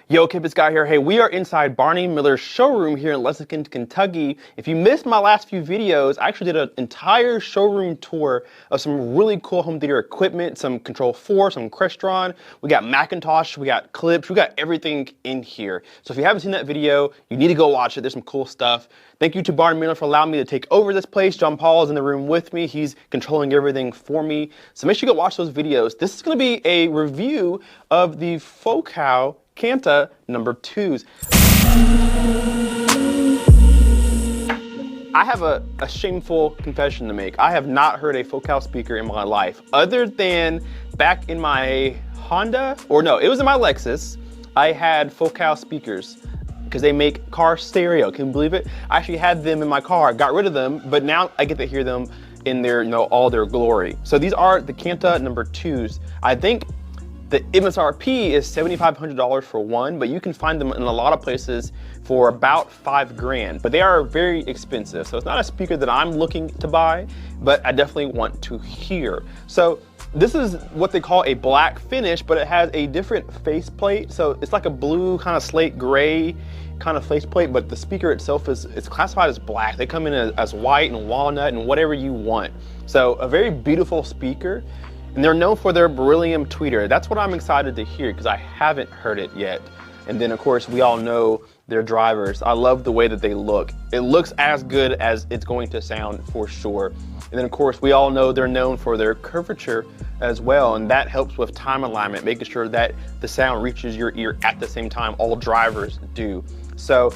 Yo, Kip, it's Guy here. Hey, we are inside Barney Miller's showroom here in Lexington, Kentucky. If you missed my last few videos, I actually did an entire showroom tour of some really cool home theater equipment, some Control 4, some Crestron. We got Macintosh, we got clips, we got everything in here. So if you haven't seen that video, you need to go watch it. There's some cool stuff. Thank you to Barney Miller for allowing me to take over this place. John Paul is in the room with me. He's controlling everything for me. So make sure you go watch those videos. This is going to be a review of the Focal Kanta number 2s. I have a shameful confession to make. I have not heard a Focal speaker in my life, other than back in my Honda, or no, it was in my Lexus. I had Focal speakers because they make car stereo. Can you believe it? I actually had them in my car, got rid of them, but now I get to hear them in their, all their glory. So these are the Kanta number 2s. I think the MSRP is $7,500 for one, but you can find them in a lot of places for about $5 grand. But they are very expensive, so it's not a speaker that I'm looking to buy, but I definitely want to hear. So this is what they call a black finish, but it has a different faceplate. So it's like a blue kind of slate gray kind of faceplate, but the speaker itself is classified as black. They come in as white and walnut and whatever you want. So a very beautiful speaker. And they're known for their beryllium tweeter. That's what I'm excited to hear because I haven't heard it yet. And then of course we all know their drivers. I love the way that they look. It looks as good as it's going to sound for sure. And then of course we all know they're known for their curvature as well, and that helps with time alignment, making sure that the sound reaches your ear at the same time. All drivers do. So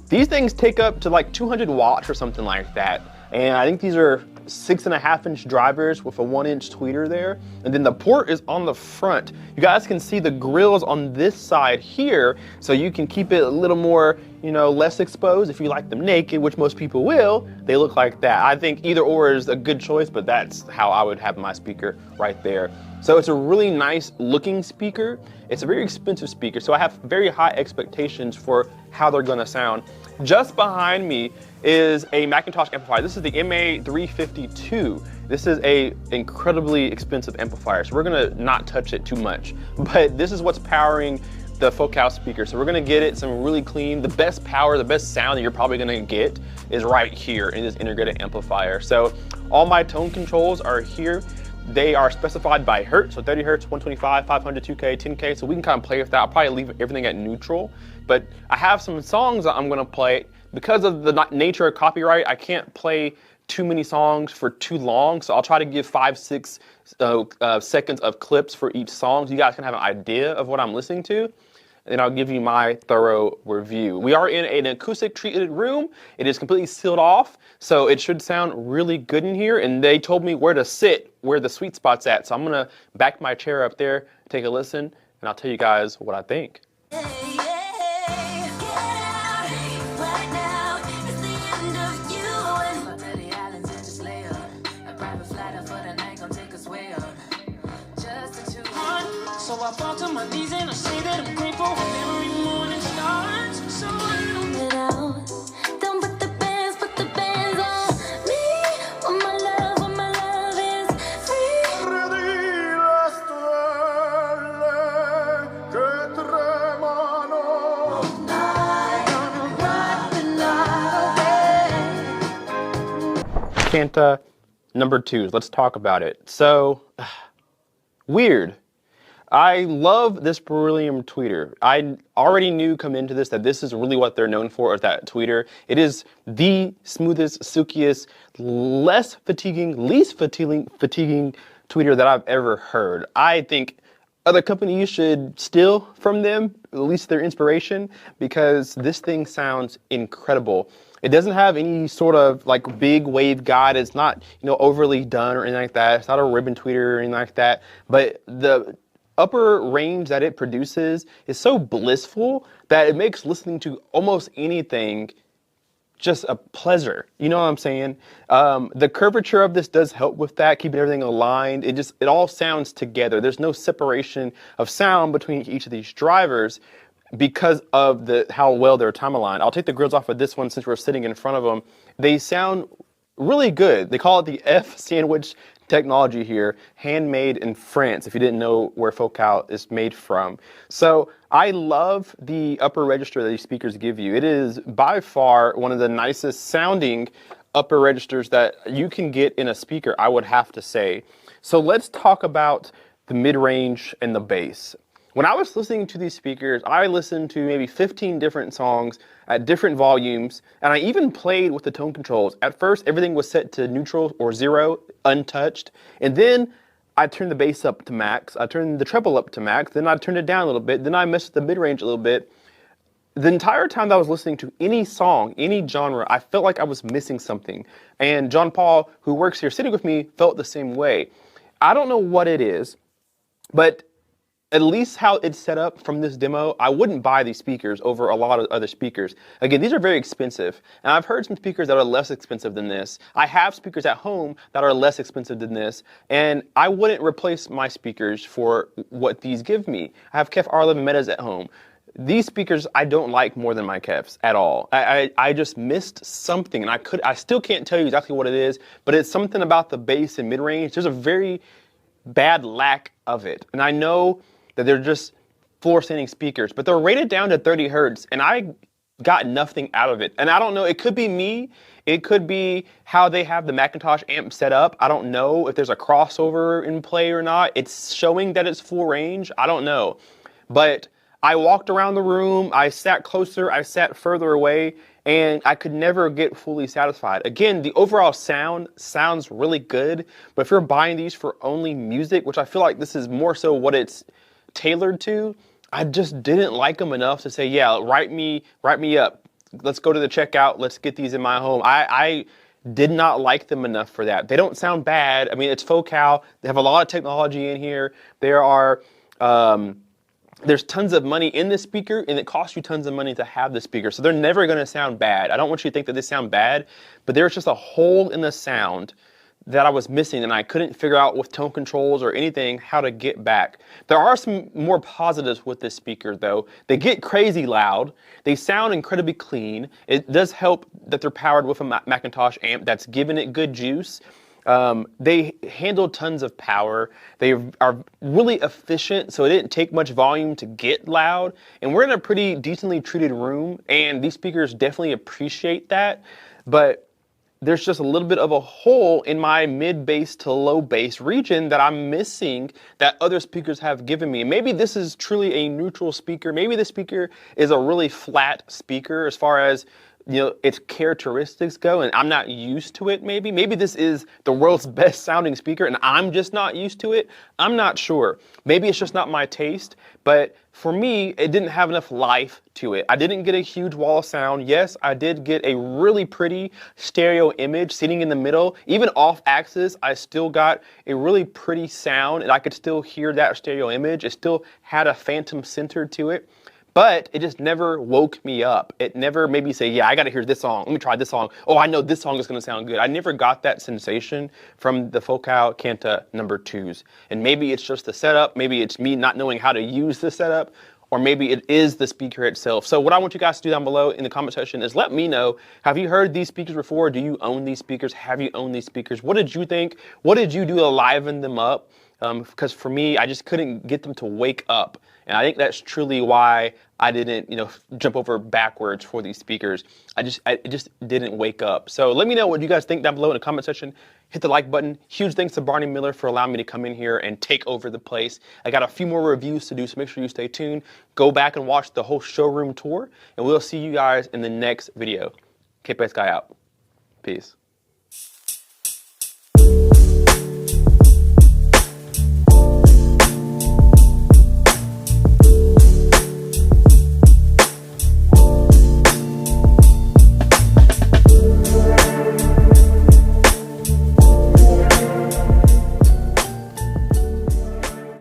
these things take up to like 200 watts or something like that. And I think these are 6.5-inch drivers with a 1-inch tweeter there. And then the port is on the front. You guys can see the grills on this side here, so you can keep it a little more, less exposed. If you like them naked, which most people will, they look like that. I think either or is a good choice, but that's how I would have my speaker right there. So it's a really nice looking speaker. It's a very expensive speaker, so I have very high expectations for how they're gonna sound. Just behind me is a Macintosh amplifier. This is the MA352. This is a incredibly expensive amplifier, so we're gonna not touch it too much. But this is what's powering the Focal speaker. So we're gonna get it some really clean, the best power, the best sound that you're probably gonna get is right here in this integrated amplifier. So all my tone controls are here. They are specified by hertz, so 30 hertz, 125, 500, 2K, 10K, so we can kind of play with that. I'll probably leave everything at neutral, but I have some songs that I'm gonna play. Because of the nature of copyright, I can't play too many songs for too long, so I'll try to give 5-6 seconds of clips for each song, so you guys can have an idea of what I'm listening to. And I'll give you my thorough review. We are in an acoustic treated room. It is completely sealed off, so it should sound really good in here. And they told me where to sit, where the sweet spot's at. So I'm gonna back my chair up there, take a listen, and I'll tell you guys what I think. So I fall to my knees and I say that I'm grateful when every morning starts. So I don't get out. Don't put the bands on me. When my love is free. Kanta number 2s. Let's talk about it. So weird. I love this beryllium tweeter. I already knew coming into this that this is really what they're known for, is that tweeter. It is the smoothest, silkiest, least fatiguing tweeter that I've ever heard. I think other companies should steal from them, at least their inspiration, because this thing sounds incredible. It doesn't have any sort of like big wave guide. It's not, overly done or anything like that. It's not a ribbon tweeter or anything like that. But the upper range that it produces is so blissful that it makes listening to almost anything just a pleasure. You know what I'm saying? The curvature of this does help with that, keeping everything aligned. It all sounds together. There's no separation of sound between each of these drivers because of how well they're time aligned. I'll take the grills off of this one since we're sitting in front of them. They sound really good. They call it the F sandwich technology here, handmade in France, if you didn't know where Focal is made from. So I love the upper register that these speakers give you. It is by far one of the nicest sounding upper registers that you can get in a speaker, I would have to say. So let's talk about the mid-range and the bass. When I was listening to these speakers, I listened to maybe 15 different songs at different volumes, and I even played with the tone controls. At first, everything was set to neutral or 0, untouched, and then I turned the bass up to max, I turned the treble up to max, then I turned it down a little bit, then I messed with the mid-range a little bit. The entire time that I was listening to any song, any genre, I felt like I was missing something. And John Paul, who works here sitting with me, felt the same way. I don't know what it is, but at least how it's set up from this demo, I wouldn't buy these speakers over a lot of other speakers. Again, these are very expensive, and I've heard some speakers that are less expensive than this. I have speakers at home that are less expensive than this, and I wouldn't replace my speakers for what these give me. I have KEF R11 Metas at home. These speakers I don't like more than my KEFs at all. I just missed something, and I still can't tell you exactly what it is, but it's something about the bass and mid-range. There's a very bad lack of it, and I know that they're just floor standing speakers, but they're rated down to 30 hertz, and I got nothing out of it. And I don't know, it could be me, it could be how they have the Macintosh amp set up. I don't know if there's a crossover in play or not. It's showing that it's full range, I don't know. But I walked around the room, I sat closer, I sat further away, and I could never get fully satisfied. Again, the overall sound sounds really good, but if you're buying these for only music, which I feel like this is more so what it's tailored to, I just didn't like them enough to say, yeah, write me up. Let's go to the checkout. Let's get these in my home. I did not like them enough for that. They don't sound bad. I mean, it's Focal. They have a lot of technology in here. There are, there's tons of money in this speaker, and it costs you tons of money to have the speaker. So they're never going to sound bad. I don't want you to think that they sound bad, but there's just a hole in the sound that I was missing, and I couldn't figure out with tone controls or anything how to get back. There are some more positives with this speaker though. They get crazy loud. They sound incredibly clean. It does help that they're powered with a Macintosh amp that's giving it good juice. They handle tons of power. They are really efficient, so it didn't take much volume to get loud. And we're in a pretty decently treated room, and these speakers definitely appreciate that. But there's just a little bit of a hole in my mid bass to low bass region that I'm missing that other speakers have given me. Maybe this is truly a neutral speaker. Maybe this speaker is a really flat speaker as far as, you know, its characteristics go, and I'm not used to it. Maybe this is the world's best sounding speaker and I'm just not used to it. I'm not sure. Maybe it's just not my taste, but for me, it didn't have enough life to it. I didn't get a huge wall of sound. Yes, I did get a really pretty stereo image sitting in the middle. Even off axis, I still got a really pretty sound, and I could still hear that stereo image. It still had a phantom center to it. But it just never woke me up. It never made me say, yeah, I gotta hear this song. Let me try this song. Oh, I know this song is gonna sound good. I never got that sensation from the Focal Kanta #2s. And maybe it's just the setup, maybe it's me not knowing how to use the setup, or maybe it is the speaker itself. So what I want you guys to do down below in the comment section is let me know, have you heard these speakers before? Do you own these speakers? Have you owned these speakers? What did you think? What did you do to liven them up? Because for me, I just couldn't get them to wake up. And I think that's truly why I didn't, jump over backwards for these speakers. It just didn't wake up. So let me know what you guys think down below in the comment section. Hit the like button. Huge thanks to Barney Miller for allowing me to come in here and take over the place. I got a few more reviews to do, so make sure you stay tuned. Go back and watch the whole showroom tour, and we'll see you guys in the next video. KPS Guy out. Peace.